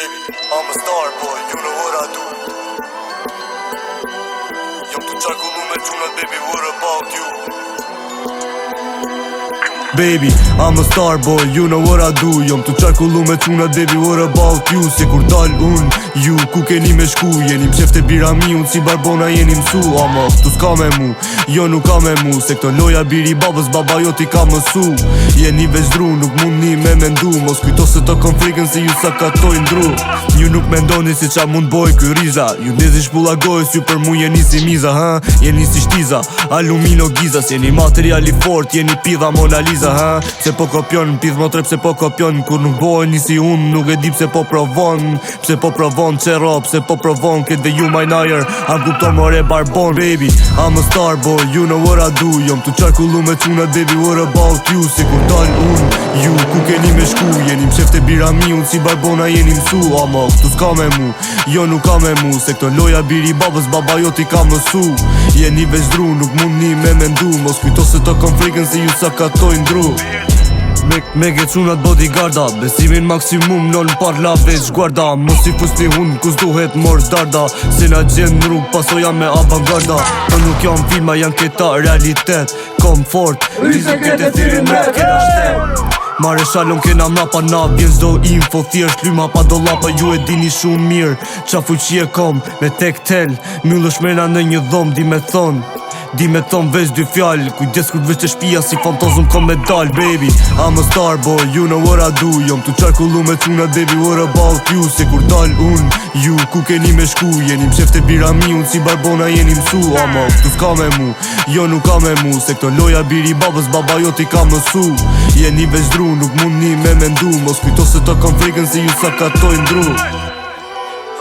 baby, I'm a star boy, you know what I do. Jam të qarkullu me qunat, baby, what about you? Baby, I'm a star boy, you know what I do. Jam të qarkullu me qunat, baby, what about you? Se kur dal unë, ju, ku keni me shku? Jeni mshef të bira mi, unë si barbona jeni msu. Ama, tu s'ka me mu, jo nuk ka me mu. Se këto loja biri babës, baba jo ti ka mësu. Jeni veç dru, nuk mundi me mendu. Mos kujto se të kom frikën se ju sa ka toj ndru. Ju nuk mendoni si qa mund boj ky riza. Ju ndezi shpulla gojës, ju për mu jeni si miza, ha? Jeni si shtiza, alumino gizas. Jeni materiali fort, jeni pidha Mona Lisa, ha? Pse po kopjon, pidh motre pse po kopjon. Kur nuk bojni si unë, nuk e di pse po provon. Pse po provon qero, pse po provon. Këtë dhe ju majnajer, am kupto more barbon. Baby, I'm a star boy, you know what I do. Jom të qarkullu me qunat, baby, what about you? Se kur dal unë, ju, ku keni me shku? Jeni mshef të bira mi, unë si barbona jeni msu. Ama, këtu s'ka me mu, jo nuk ka me mu. Se këto loja biri babës, baba jo ti ka mësu. Jeni veç dru, nuk mundi me mendu. Mos kujto se të kom frikën se ju sa ka toj ndru. Me ke qunat bodyguarda, besimin maksimum non parla veç guarda. Mos i fusti hun, kus duhet mor darda. Se na gjen në rrug, pasoja me avangarda. Po nuk jam filma, janë këta realitet. Komfort, rizë këtë thirin me kena shtet. Mare shalom kena mrapa na, vjen zdo info. Thjesht lyma pa dollapa, ju e dini shumë mirë. Qa fuqi e kom, me tek tel. Myllësh mrena në një dhom, di me thon. Di me thon veç dy fjall. Kujdes kur veç të shpia si fantazum kom me dal. Baby, I'm a star boy, you know what I do. Jom të qarkullu me qunat, baby, what about you? Se kur dal unë, ju, ku keni me shku? Jeni mshef të bira mi, unë si barbona jeni msu. Ama, këtu s'ka me mu, jo nuk ka me mu. Se këto loja biri babës, baba jo ti ka mësu. Jeni veç dru, nuk mundi me mendu. Mos kujto se të kom frikën se ju sa ka toj ndru.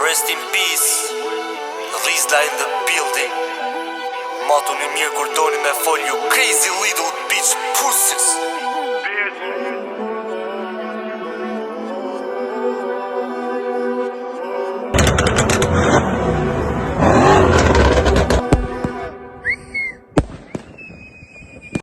Rest in peace, Rizla in the building. Matu një mirë kur doni me fol, you crazy little bitch pussies.